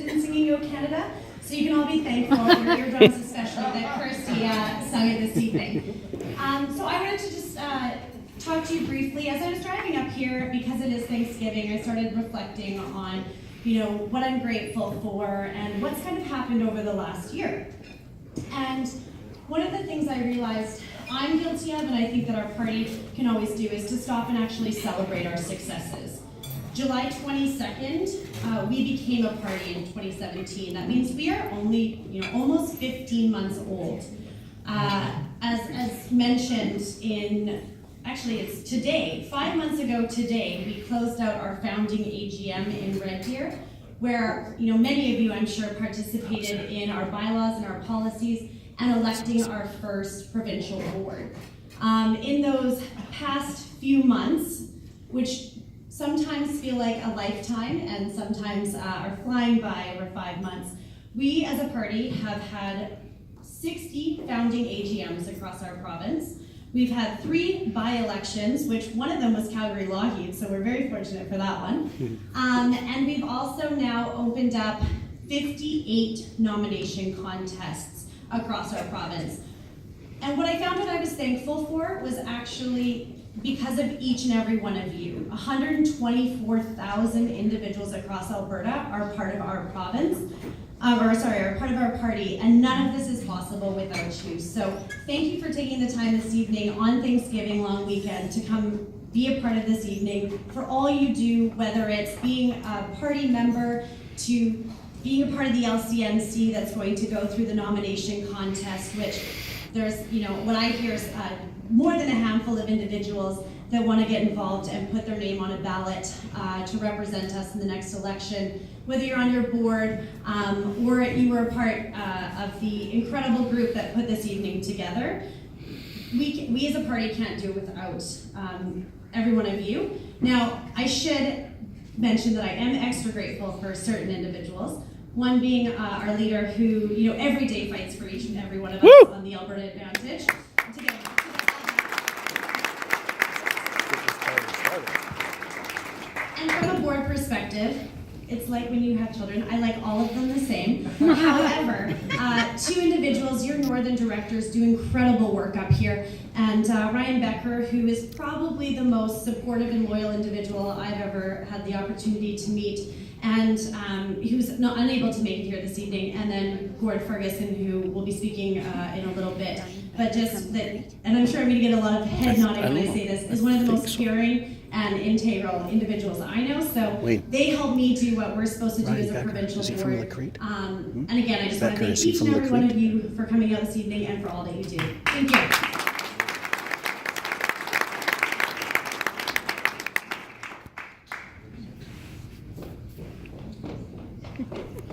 Singing O Canada, so you can all be thankful, your eardrums especially, that Kirsty sung it this evening. So I wanted to just talk to you briefly. As I was driving up here, because it is Thanksgiving, I started reflecting on, what I'm grateful for and what's kind of happened over the last year. And one of the things I realized I'm guilty of, and I think that our party can always do, is to stop and actually celebrate our successes. July 22nd, we became a party in 2017. That means we are only, almost 15 months old. As mentioned actually it's today, 5 months ago today, we closed out our founding AGM in Red Deer, where, many of you, I'm sure, participated in our bylaws and our policies and electing our first provincial board. In those past few months, which sometimes feel like a lifetime and sometimes are flying by over 5 months, we as a party have had 60 founding AGMs across our province. We've had 3 by-elections, which one of them was Calgary-Lougheed, so we're very fortunate for that one. And we've also now opened up 58 nomination contests across our province. And what I found that I was thankful for was actually because of each and every one of you. 124,000 individuals across Alberta are part of our province, are part of our party, and none of this is possible without you. So thank you for taking the time this evening on Thanksgiving long weekend to come be a part of this evening, for all you do, whether it's being a party member to being a part of the LCNC that's going to go through the nomination contest, which there's, what I hear is more than a handful of individuals that want to get involved and put their name on a ballot to represent us in the next election. Whether you're on your board or you were a part of the incredible group that put this evening together, we as a party can't do it without every one of you. Now, I should mention that I am extra grateful for certain individuals. One being our leader who, every day fights for each and every one of us on the Alberta Advantage. And from a board perspective, it's like when you have children, I like all of them the same. However, 2 individuals, your Northern directors, do incredible work up here. And Ryan Becker, who is probably the most supportive and loyal individual I've ever had the opportunity to meet, and he was unable to make it here this evening, and then Gord Ferguson, who will be speaking in a little bit. But just that, and I'm sure I'm going to get a lot of head nodding when I say this, is one of the most caring and integral individuals I know. So they help me do what we're supposed to do as a provincial board. And again, I just want to thank each and every one of you for coming out this evening and for all that you do. Thank you.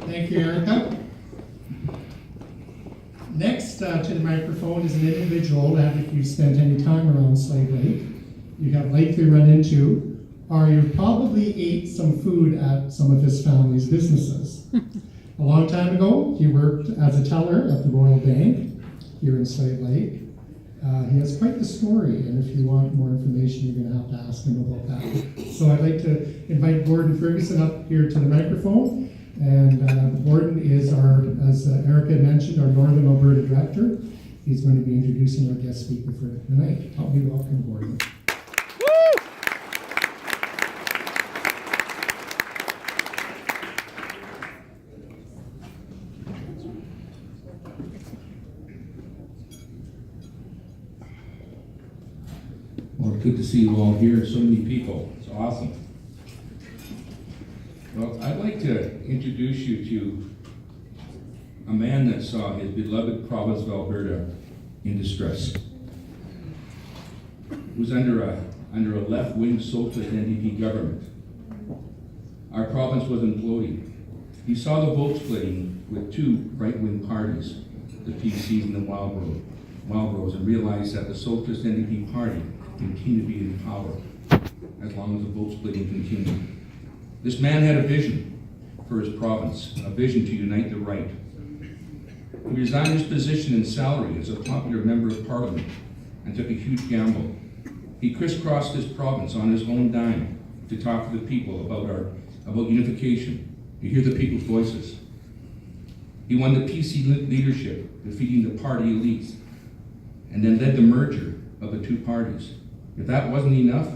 Thank you, Erika. Next to the microphone is an individual that, if you've spent any time around Slave Lake, you have likely run into, or you probably ate some food at some of his family's businesses. A long time ago, he worked as a teller at the Royal Bank here in Slave Lake. He has quite the story, and if you want more information, you're going to have to ask him about that. So I'd like to invite Gordon Ferguson up here to the microphone. And Gordon is as Erika mentioned, our Northern Alberta Director. He's going to be introducing our guest speaker for tonight. Help me welcome Gordon. Well, good to see you all here, so many people. It's awesome. Well, I'd like to introduce you to a man that saw his beloved province of Alberta in distress. It was under a left-wing socialist NDP government. Our province was imploding. He saw the vote splitting with 2 right-wing parties, the PCs and the Wildrose, and realized that the socialist NDP party continued to be in power as long as the vote splitting continued. This man had a vision for his province, a vision to unite the right. He resigned his position and salary as a popular member of parliament and took a huge gamble. He crisscrossed this province on his own dime to talk to the people about unification, You hear the people's voices. He won the PC leadership, defeating the party elites, and then led the merger of the two parties. If that wasn't enough,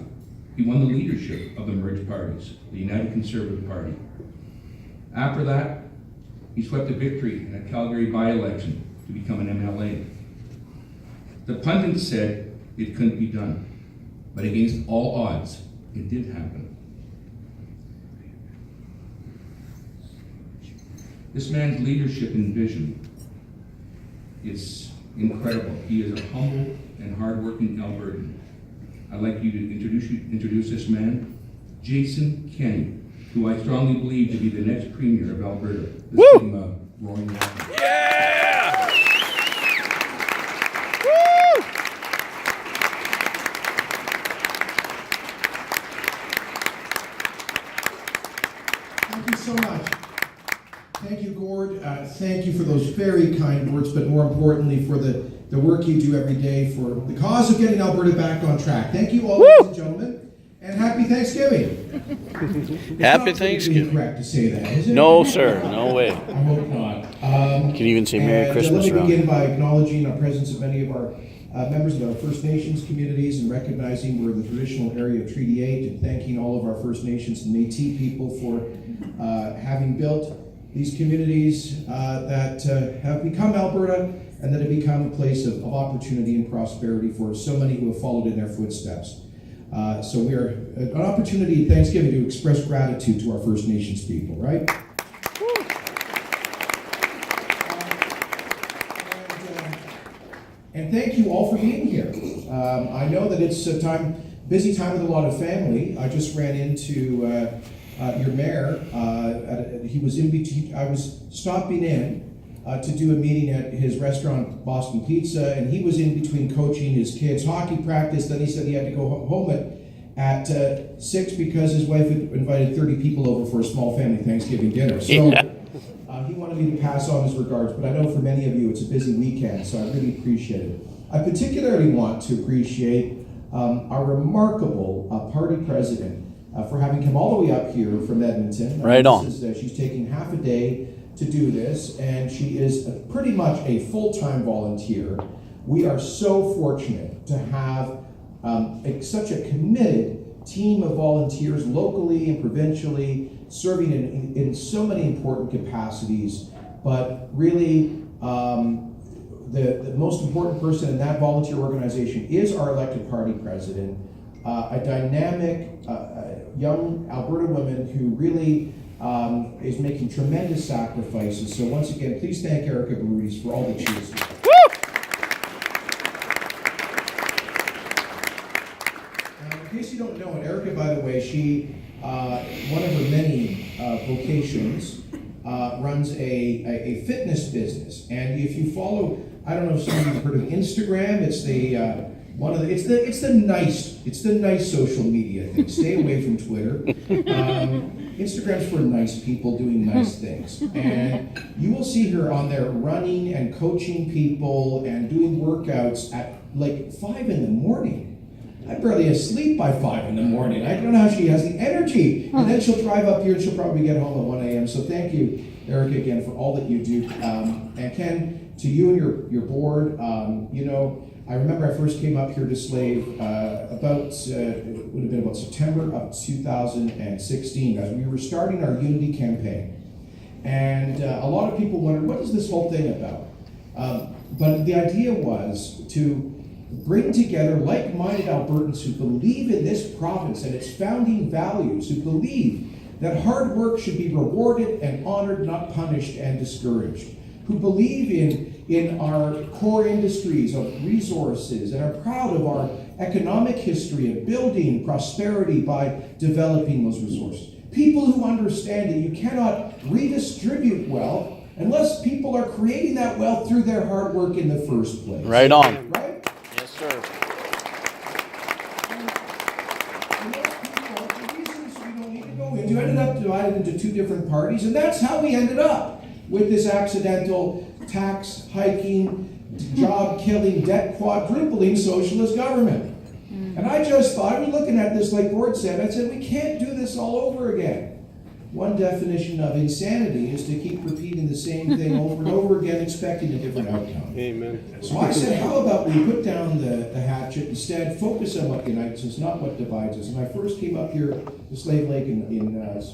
he won the leadership of the merged parties, the United Conservative Party. After that, he swept a victory in a Calgary by-election to become an MLA. The pundits said it couldn't be done, but against all odds, it did happen. This man's leadership and vision is incredible. He is a humble and hardworking Albertan. I'd like you to introduce this man, Jason Kenney, who I strongly believe to be the next premier of Alberta. This team of roaring welcome. Yeah! Woo! Thank you so much. Thank you, Gord. Thank you for those very kind words, but more importantly for the work you do every day for the cause of getting Alberta back on track. Thank you all, ladies and gentlemen, and happy Thanksgiving. Happy Thanksgiving. Correct to say that, is it? No, sir. No way. I hope not. You can even say Merry Christmas Let me around. begin by acknowledging our presence of many of our members of our First Nations communities and recognizing we're the traditional area of Treaty 8 and thanking all of our First Nations and Métis people for having built these communities that have become Alberta and that have become a place of opportunity and prosperity for so many who have followed in their footsteps. So we are an opportunity at Thanksgiving to express gratitude to our First Nations people, right? And thank you all for being here. I know that it's a busy time with a lot of family. I just ran into your mayor. He was in between. I was stopping in to do a meeting at his restaurant, Boston Pizza, and he was in between coaching his kids' hockey practice. Then he said he had to go home at 6 because his wife had invited 30 people over for a small family Thanksgiving dinner. So he wanted me to pass on his regards, but I know for many of you it's a busy weekend, so I really appreciate it. I particularly want to appreciate our remarkable party president for having come all the way up here from Edmonton. Right on. She's taking half a day to do this, and she is pretty much a full-time volunteer. We are so fortunate to have such a committed team of volunteers locally and provincially, serving in so many important capacities, but really the most important person in that volunteer organization is our elected party president, a dynamic young Alberta woman who really is making tremendous sacrifices. So once again, please thank Erika Barootes for all that she is doing. In case you don't know it, Erika, by the way, she, one of her many vocations, runs a fitness business. And if you follow, I don't know if some of you have heard of Instagram, it's the nice social media thing. Stay away from Twitter. Instagram's for nice people doing nice things. And you will see her on there running and coaching people and doing workouts at like 5 in the morning. I'm barely asleep by 5 in the morning. I don't know how she has the energy. And then she'll drive up here and she'll probably get home at 1 a.m. So thank you, Erika, again, for all that you do. And Ken, to you and your board, I remember I first came up here to Slave it would have been about September of 2016, as we were starting our Unity campaign. And a lot of people wondered, what is this whole thing about? But the idea was to bring together like-minded Albertans who believe in this province and its founding values, who believe that hard work should be rewarded and honored, not punished and discouraged, who believe in our core industries of resources and are proud of our economic history of building prosperity by developing those resources. People who understand that you cannot redistribute wealth unless people are creating that wealth through their hard work in the first place. Right on. Right? Yes, sir. And those people, for reasons we don't need to go into, ended up divided into two different parties, and that's how we ended up with this accidental tax hiking, job killing, debt quadrupling socialist government. And I just thought, I was looking at this like Gord said, I said, we can't do this all over again. one definition of insanity is to keep repeating the same thing over and over again, expecting a different outcome. Amen. So I said, how about we put down the hatchet, instead focus on what unites us, not what divides us. And I first came up here to Slave Lake in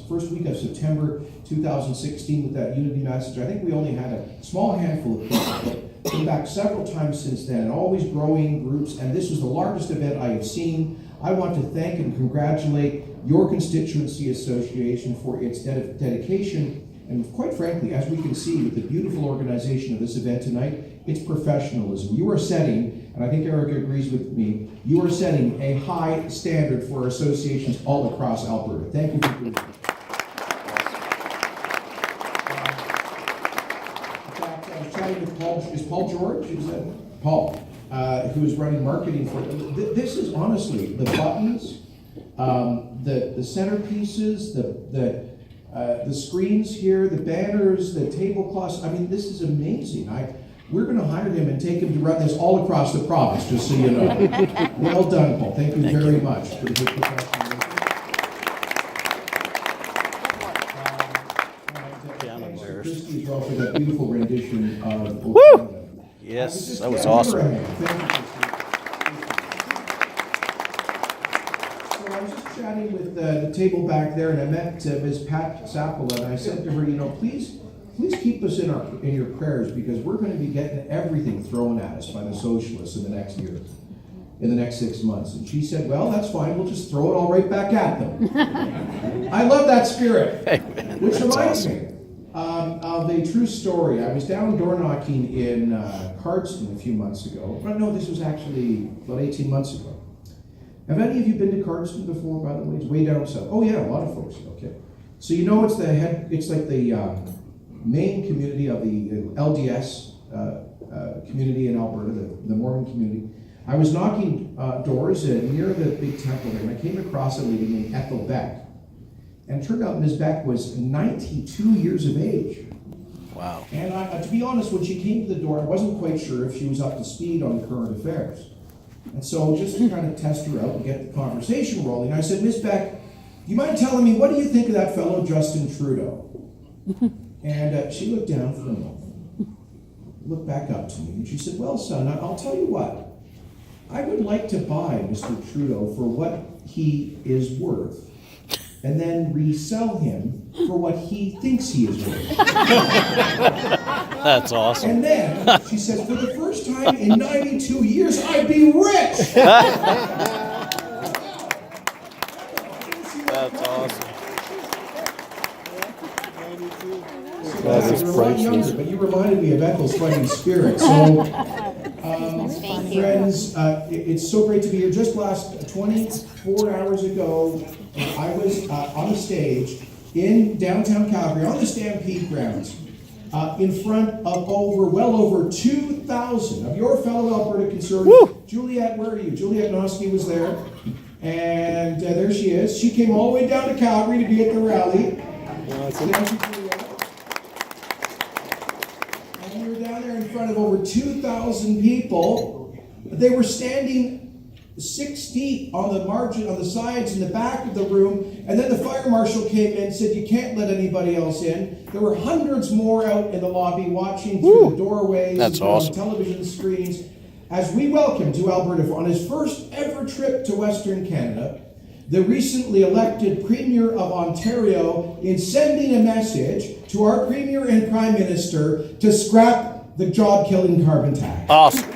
first week of September 2016 with that unity message. I think we only had a small handful of people, but came back several times since then, and always growing groups, and this was the largest event I have seen. I want to thank and congratulate your constituency association for its dedication, and quite frankly, as we can see with the beautiful organization of this event tonight, it's professionalism. You are setting, and I think Erika agrees with me, you are setting a high standard for associations all across Alberta. Thank you for doing that. In fact, I was chatting with Paul George? Is that Paul? Who is running marketing for it. This is honestly the buttons, the centerpieces, the screens here, the banners, the tablecloths. I mean, this is amazing. We're going to hire him and take him to run this all across the province, just so you know. Well done, Paul. Thank you very much for the good professionalism. Thanks to Christy as well for that beautiful rendition of Woo! Yes, that was awesome. So I was just chatting with the table back there, and I met Ms. Pat Zappola, and I said to her, you know, please keep us in your prayers, because we're going to be getting everything thrown at us by the socialists in the next year, in the next 6 months. And she said, well, that's fine. We'll just throw it all right back at them. I love that spirit. Amen. Which reminds me of a true story. I was down door knocking in Cardston a few months ago. But no, this was actually about 18 months ago. Have any of you been to Cardston before, by the way? It's way down south. Oh yeah, a lot of folks. Okay. So you know it's like the main community of the LDS community in Alberta, the Mormon community. I was knocking doors near the big temple there, and I came across a lady named Ethel Beck. And it turned out Ms. Beck was 92 years of age. Wow. And to be honest, when she came to the door, I wasn't quite sure if she was up to speed on current affairs. And so just to kind of test her out and get the conversation rolling, I said, Ms. Beck, do you mind telling me, what do you think of that fellow Justin Trudeau? And she looked down for a moment, looked back up to me, and she said, well, son, I'll tell you what. I would like to buy Mr. Trudeau for what he is worth, and then resell him for what he thinks he is worth. That's awesome. And then she says, for the first time in 92 years, I'd be rich. That's awesome. That is priceless. But you reminded me of Ethel's fighting spirit. So, friends, it's so great to be here. Just last 24 hours ago, I was on the stage in downtown Calgary, on the Stampede grounds, in front of well over 2,000 of your fellow Alberta Conservatives. Woo! Juliette, where are you? Juliette Noski was there, and there she is. She came all the way down to Calgary to be at the rally. Thank you, Juliette. And we were down there in front of over 2,000 people. They were standing 6 deep on the margin, on the sides, in the back of the room, and then the fire marshal came in and said, you can't let anybody else in. There were hundreds more out in the lobby watching through the doorways. That's awesome. On television screens, as we welcome to Alberta on his first ever trip to Western Canada, the recently elected Premier of Ontario, in sending a message to our Premier and Prime Minister to scrap the job-killing carbon tax. Awesome.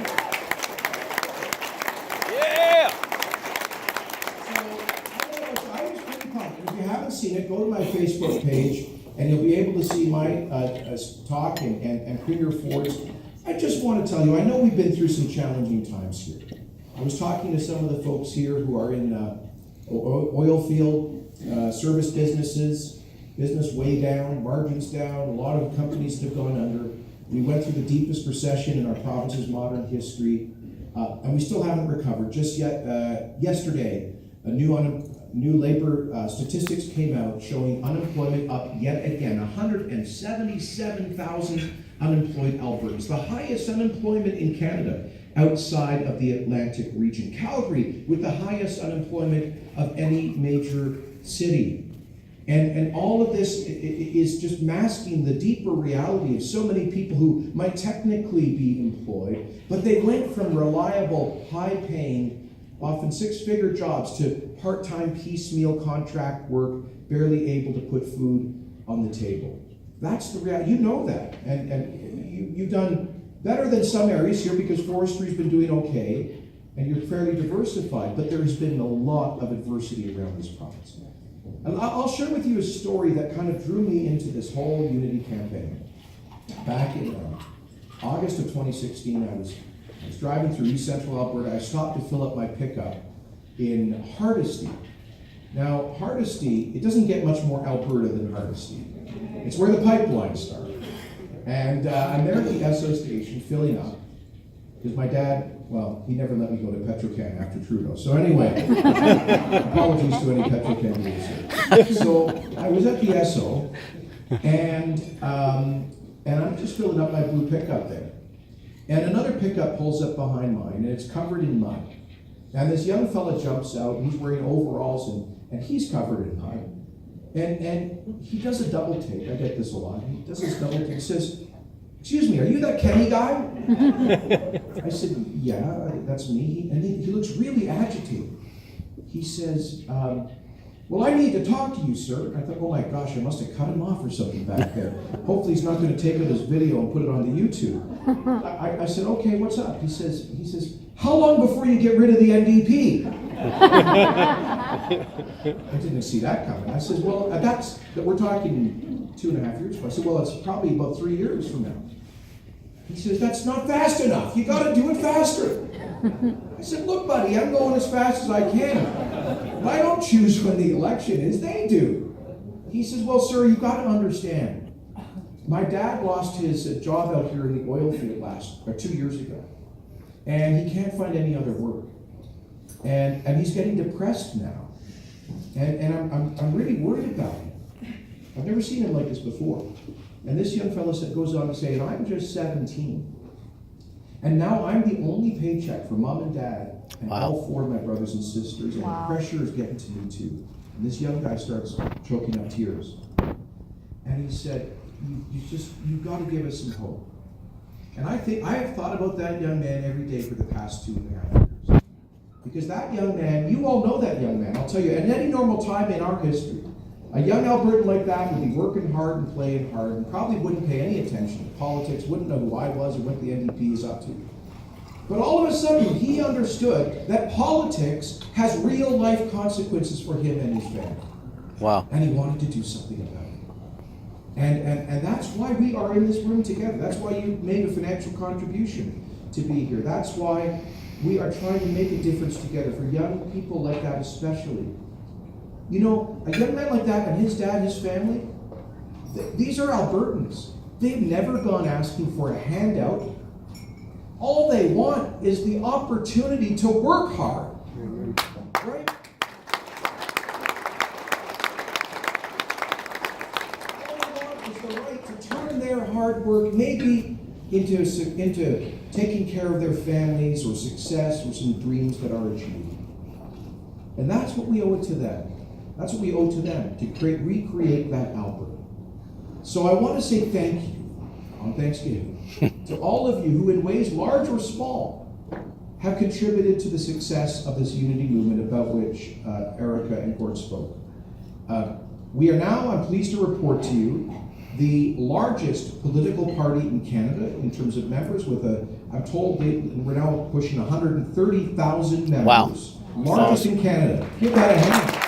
Seen it, go to my Facebook page and you'll be able to see my talk and Premier Ford's. I just want to tell you, I know we've been through some challenging times here. I was talking to some of the folks here who are in oil field, service businesses, business way down, margins down, a lot of companies have gone under. We went through the deepest recession in our province's modern history, and we still haven't recovered. Just yet, yesterday, a new labor statistics came out showing unemployment up yet again, 177,000 unemployed Albertans, the highest unemployment in Canada outside of the Atlantic region. Calgary with the highest unemployment of any major city. And all of this is just masking the deeper reality of so many people who might technically be employed, but they went from reliable, high-paying, often six-figure jobs to part-time piecemeal contract work, barely able to put food on the table. That's the reality. You know that. And you've done better than some areas here because forestry's been doing okay, and you're fairly diversified, but there has been a lot of adversity around this province. And I'll share with you a story that kind of drew me into this whole Unity campaign. Back in August of 2016, I was driving through East Central Alberta. I stopped to fill up my pickup in Hardisty. Now, Hardisty, it doesn't get much more Alberta than Hardisty. It's where the pipelines start. And I'm there at the Esso station filling up, because my dad, well, he never let me go to Petrocan after Trudeau. So anyway, apologies to any Petrocan users. So I was at the Esso, and I'm just filling up my blue pickup there. And another pickup pulls up behind mine, and it's covered in mud. And this young fella jumps out, and he's wearing overalls, and he's covered in mud. And he does a double take. I get this a lot. He does this double take. He says, "Excuse me, are you that Kenney guy?" I said, "Yeah, that's me." And he looks really agitated. He says, "Well, I need to talk to you, sir." I thought, oh my gosh, I must have cut him off or something back there. Hopefully he's not going to take out his video and put it on the YouTube. I said, "Okay, what's up?" He says, "How long before you get rid of the NDP?" I didn't see that coming. I said, "Well, we're talking 2.5 years from." I said, "Well, it's probably about 3 years from now." He says, "That's not fast enough. You got to do it faster." I said, "Look, buddy, I'm going as fast as I can. And I don't choose when the election is, they do." He says, "Well, sir, you got to understand. My dad lost his job out here in the oil field 2 years ago, and he can't find any other work. And he's getting depressed now. And I'm really worried about him. I've never seen him like this before." And this young fellow goes on to say, "And I'm just 17. And now I'm the only paycheck for mom and dad and all 4 of my brothers and sisters, and the pressure is getting to me too." And this young guy starts choking up tears. And he said, you've got to give us some hope. And I have thought about that young man every day for the past 2.5 years. Because that young man, you all know that young man, I'll tell you, at any normal time in our history, a young Albertan like that would be working hard and playing hard and probably wouldn't pay any attention to politics, wouldn't know who I was or what the NDP is up to. But all of a sudden, he understood that politics has real life consequences for him and his family. Wow. And he wanted to do something about it. And that's why we are in this room together. That's why you made a financial contribution to be here. That's why we are trying to make a difference together for young people like that especially. You know, a young man like that and his dad, his family, these are Albertans. They've never gone asking for a handout. All they want is the opportunity to work hard. Right? All they want is the right to turn their hard work maybe into taking care of their families or success or some dreams that are achieved. And that's what we owe it to them. That's what we owe to them, to recreate that Alberta. So I want to say thank you on Thanksgiving to all of you who in ways large or small have contributed to the success of this unity movement about which Erika and Gord spoke. We are now, I'm pleased to report to you, the largest political party in Canada in terms of members with I'm told we're now pushing 130,000 members. Wow. Largest in Canada. Give that a hand.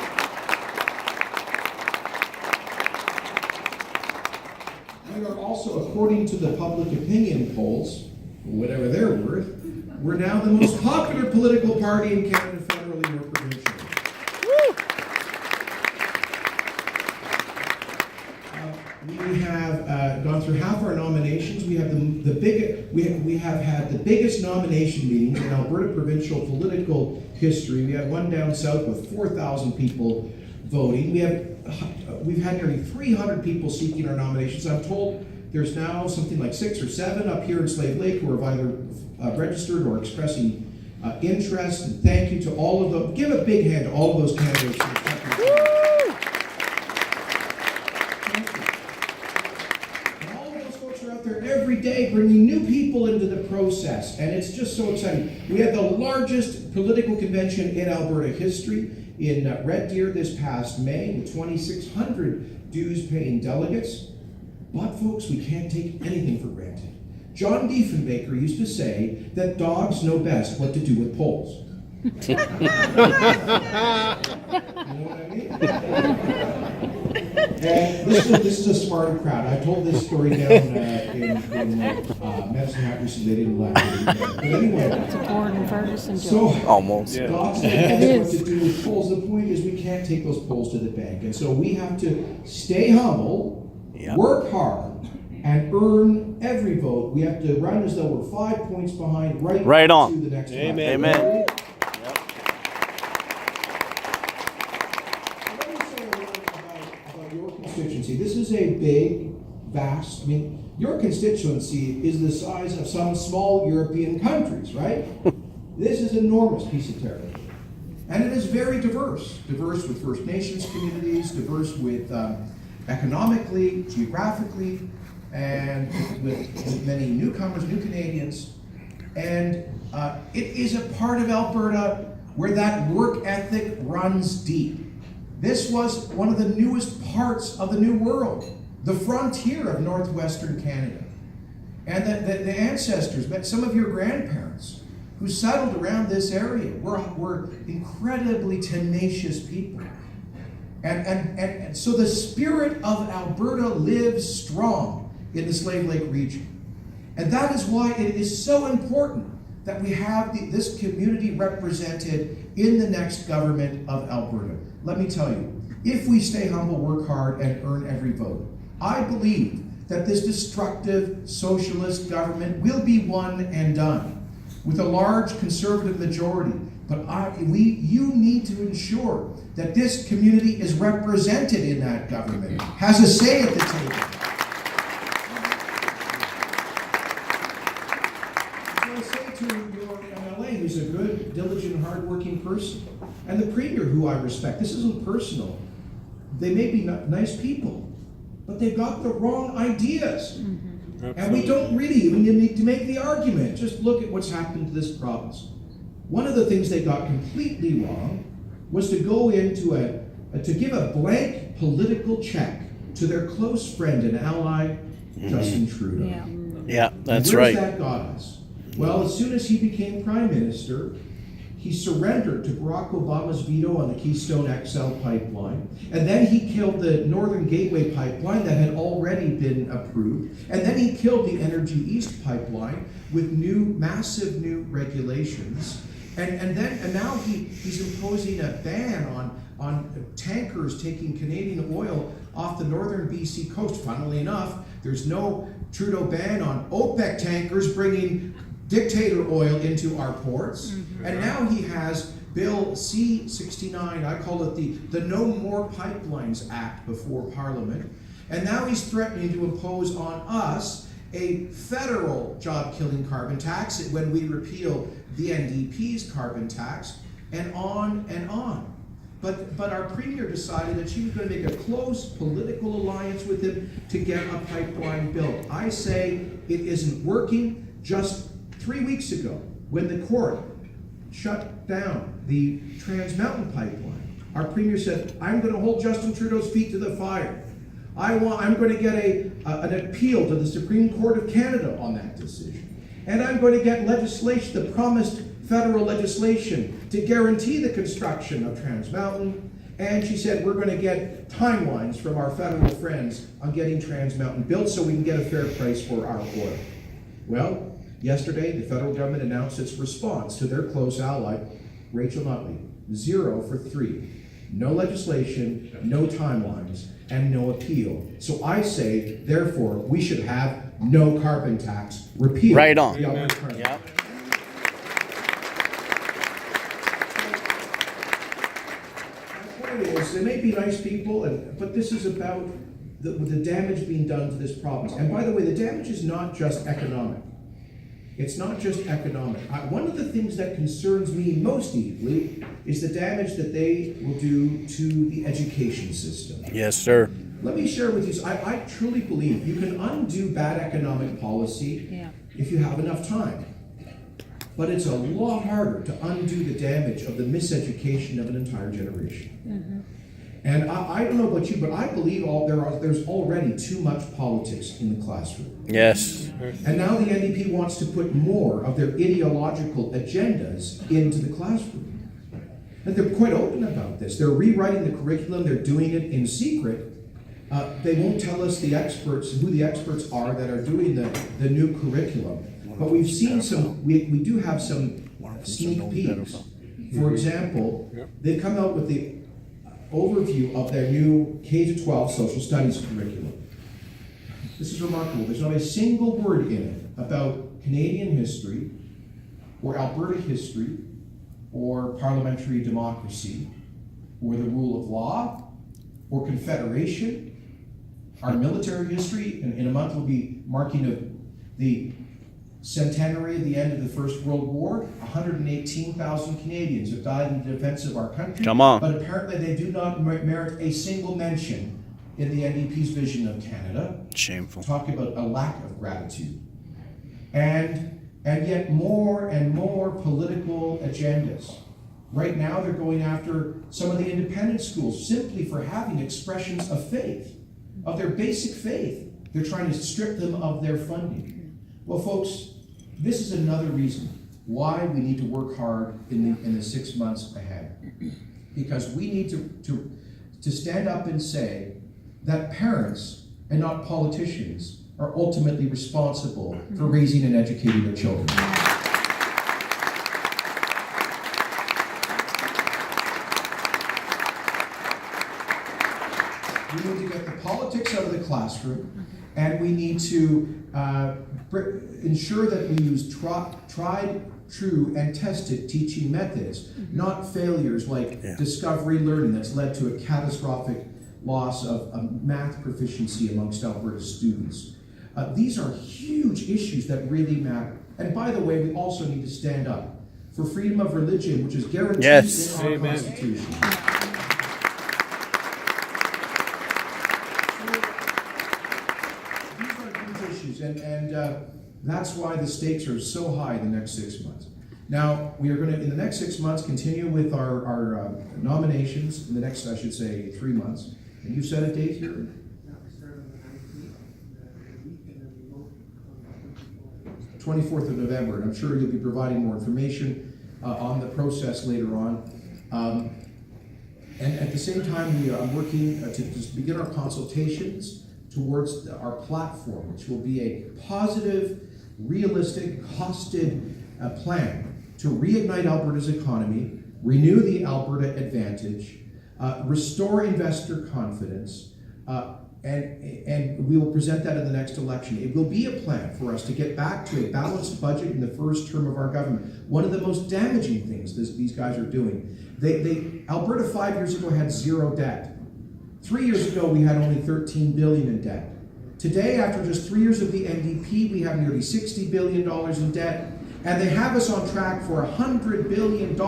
We are also, according to the public opinion polls, whatever they're worth, we're now the most popular political party in Canada federally or provincially. We have gone through half our nominations. We have we have had the biggest nomination meetings in Alberta provincial political history. We had one down south with 4,000 people voting. We've had nearly 300 people seeking our nominations. I'm told there's now something like 6 or 7 up here in Slave Lake who have either registered or expressing interest. And thank you to all of them. Give a big hand to all of those candidates. are out there every day bringing new people into the process, and it's just so exciting. We had the largest political convention in Alberta history in Red Deer this past May with 2,600 dues-paying delegates. But folks, we can't take anything for granted. John Diefenbaker used to say that dogs know best what to do with poles. You know what I mean? And this is a smart crowd. I told this story down in Medicine Hat recently. They didn't laugh. But anyway. It's a Gordon Ferguson joke. So, Almost. dogs know best what to do with poles. The point is we can't take those poles to the bank. And so we have to stay humble, work hard, and earn every vote. We have to run as though we're 5 points behind right on. to the next one. Amen. Let me say a word about your constituency. This is a big, vast, your constituency is the size of some small European countries, right? This is an enormous piece of territory. And it is very diverse. Diverse with First Nations communities, diverse with economically, geographically, and with many newcomers, new Canadians. And it is a part of Alberta where that work ethic runs deep. This was one of the newest parts of the New World, the frontier of northwestern Canada. And the ancestors, some of your grandparents, who settled around this area were incredibly tenacious people. And so the spirit of Alberta lives strong in the Slave Lake region. And that is why it is so important that we have this community represented in the next government of Alberta. Let me tell you, if we stay humble, work hard, and earn every vote, I believe that this destructive socialist government will be one and done with a large conservative majority. But you need to ensure that this community is represented in that government, has a say at the table. So I say to your MLA, who's a good, diligent, hardworking person, and the Premier, who I respect, this isn't personal. They may be nice people, but they've got the wrong ideas. And we don't really even need to make the argument. Just look at what's happened to this province. One of the things they got completely wrong was to go into to give a blank political check to their close friend and ally, Justin Trudeau. Yeah, that's and where's right. that got us? Well, as soon as he became Prime Minister, he surrendered to Barack Obama's veto on the Keystone XL pipeline. And then he killed the Northern Gateway pipeline that had already been approved. And then he killed the Energy East pipeline with massive new regulations. And now he's imposing a ban on tankers taking Canadian oil off the northern BC coast. Funnily enough, there's no Trudeau ban on OPEC tankers bringing dictator oil into our ports. And now he has Bill C-69, I call it the No More Pipelines Act before Parliament. And now he's threatening to impose on us a federal job-killing carbon tax when we repeal the NDP's carbon tax, and on and on. But our Premier decided that she was going to make a close political alliance with him to get a pipeline built. I say it isn't working. Just 3 weeks ago, when the court shut down the Trans Mountain pipeline, our Premier said, I'm going to hold Justin Trudeau's feet to the fire. I'm going to get an appeal to the Supreme Court of Canada on that decision. And I'm going to get legislation, the promised federal legislation, to guarantee the construction of Trans Mountain. And she said, we're going to get timelines from our federal friends on getting Trans Mountain built so we can get a fair price for our oil. Well, yesterday, the federal government announced its response to their close ally, Rachel Notley. 0 for 3. No legislation, no timelines, and no appeal. So I say, therefore, we should have no carbon tax repeal. Right on. Yep. The point is, they may be nice people, but this is about the damage being done to this province. And by the way, the damage is not just economic. It's not just economic. One of the things that concerns me most deeply is the damage that they will do to the education system. Yes, sir. let me share with you, I truly believe you can undo bad economic policy Yeah. if you have enough time. But it's a lot harder to undo the damage of the miseducation of an entire generation. And I don't know about you, but I believe there's already too much politics in the classroom. Yes. And now the NDP wants to put more of their ideological agendas into the classroom. And they're quite open about this. They're rewriting the curriculum, they're doing it in secret. They won't tell us who the experts are that are doing the new curriculum. But we've seen we do have some sneak peeks. For example, they've come out with the overview of their new K-12 social studies curriculum. This is remarkable. There's not a single word in it about Canadian history, or Alberta history, or parliamentary democracy, or the rule of law, or confederation, our military history. In a month we'll be marking the centenary of the end of the First World War. 118,000 Canadians have died in defense of our country. Come on. But apparently they do not merit a single mention in the NDP's vision of Canada. Shameful. Talk about a lack of gratitude. And yet more and more political agendas. Right now they're going after some of the independent schools simply for having expressions of faith, of their basic faith. They're trying to strip them of their funding. Well, folks, this is another reason why we need to work hard in the 6 months ahead. Because we need to stand up and say that parents and not politicians are ultimately responsible for raising and educating their children. We need to get the politics out of the classroom, and we need to ensure that we use tried, true, and tested teaching methods, not failures like discovery learning that's led to a catastrophic loss of math proficiency amongst Alberta students. These are huge issues that really matter. And by the way, we also need to stand up for freedom of religion, which is guaranteed in our Constitution. These are huge issues, and that's why the stakes are so high in the next 6 months. Now, we are going to, in the next 6 months, continue with our nominations, in the next, I should say, 3 months. And you set a date here? 24th of November, and I'm sure you'll be providing more information on the process later on. And at the same time, we are working to begin our consultations towards our platform, which will be a positive, realistic, costed plan to reignite Alberta's economy, renew the Alberta advantage, restore investor confidence, and we will present that in the next election. It will be a plan for us to get back to a balanced budget in the first term of our government. One of the most damaging things these guys are doing. Alberta 5 years ago had zero debt. 3 years ago, we had only $13 billion in debt. Today, after just 3 years of the NDP, we have nearly $60 billion in debt, and they have us on track for $100 billion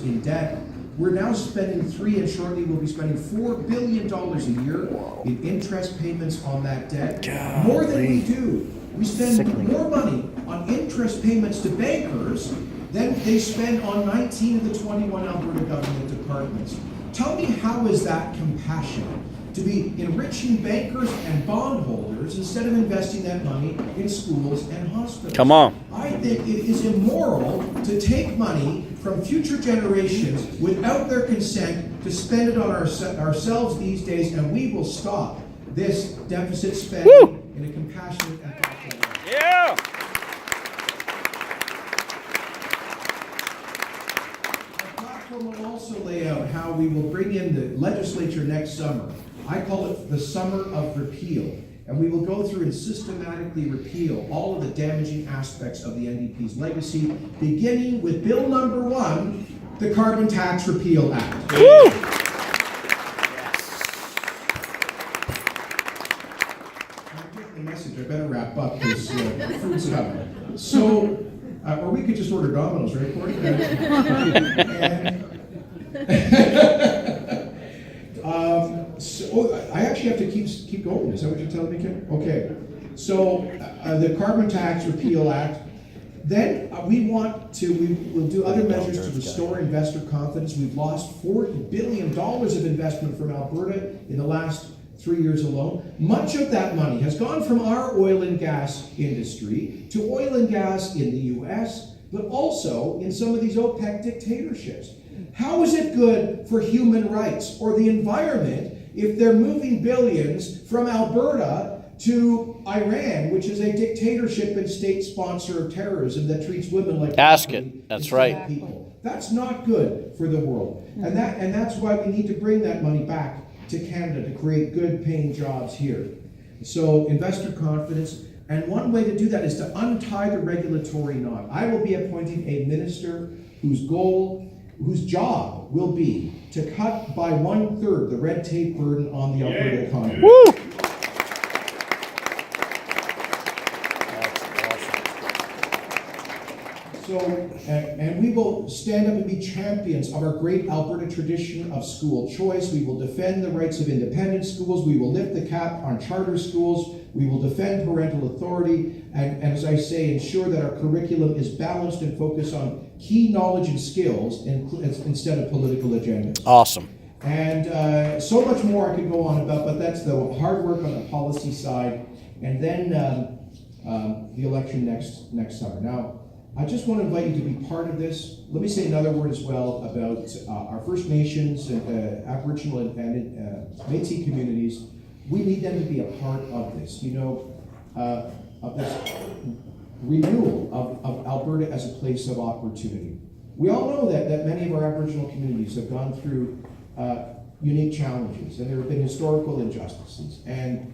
in debt. We're now spending and shortly we'll be spending $4 billion a year in interest payments on that debt. More than we do. We spend more money on interest payments to bankers than they spend on 19 of the 21 Alberta government departments. Tell me, how is that compassionate? To be enriching bankers and bondholders instead of investing that money in schools and hospitals. Come on. I think it is immoral to take money from future generations without their consent to spend it on ourselves these days, and we will stop this deficit spending in a compassionate and thoughtful way. Yeah. Our platform will also lay out how we will bring in the legislature next summer. I call it the summer of repeal. And we will go through and systematically repeal all of the damaging aspects of the NDP's legacy, beginning with Bill number 1, the Carbon Tax Repeal Act. Woo! I'm getting the message. I better wrap up because food's coming. So, or we could just order Domino's, right, Corey? So I actually actually have to keep going. Is that what you're telling me, Ken? Okay. So the Carbon Tax Repeal Act. Then we will do other measures to restore investor confidence. We've lost $4 billion of investment from Alberta in the last 3 years alone. Much of that money has gone from our oil and gas industry to oil and gas in the US, but also in some of these OPEC dictatorships. How is it good for human rights or the environment if they're moving billions from Alberta to Iran, which is a dictatorship and state sponsor of terrorism that treats women like Ask property it. That's instead right. of people? That's not good for the world, and that's why we need to bring that money back to Canada to create good paying jobs here. So investor confidence, and one way to do that is to untie the regulatory knot. I will be appointing a minister whose job will be to cut by 1/3 the red tape burden on the Alberta economy. Woo! So, and we will stand up and be champions of our great Alberta tradition of school choice. We will defend the rights of independent schools. We will lift the cap on charter schools. We will defend parental authority. And as I say, ensure that our curriculum is balanced and focused on key knowledge and skills instead of political agendas. Awesome. And so much more I could go on about, but that's the hard work on the policy side. And then the election next summer. Now, I just want to invite you to be part of this. Let me say another word as well about our First Nations and Aboriginal and Métis communities. We need them to be a part of this, of this renewal of Alberta as a place of opportunity. We all know that many of our Aboriginal communities have gone through unique challenges, and there have been historical injustices and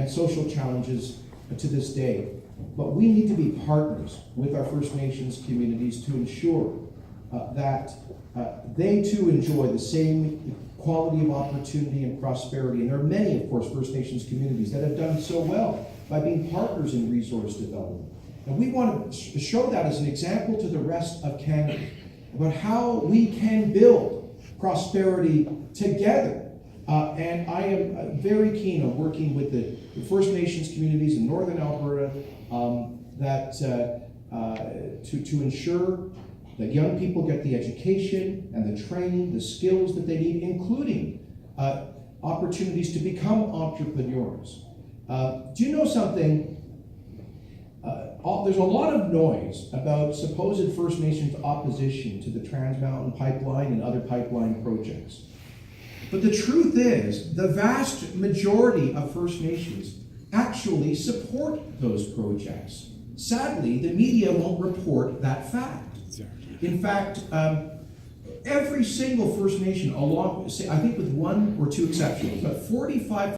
social challenges to this day. But we need to be partners with our First Nations communities to ensure that they too enjoy the same quality of opportunity and prosperity. And there are many, of course, First Nations communities that have done so well by being partners in resource development. And we want to show that as an example to the rest of Canada about how we can build prosperity together. And I am very keen on working with the First Nations communities in Northern Alberta to ensure that young people get the education and the training, the skills that they need, including opportunities to become entrepreneurs. Do you know something? There's a lot of noise about supposed First Nations opposition to the Trans Mountain Pipeline and other pipeline projects. But the truth is, the vast majority of First Nations actually support those projects. Sadly, the media won't report that fact. In fact, every single First Nation, I think with one or two exceptions, but 45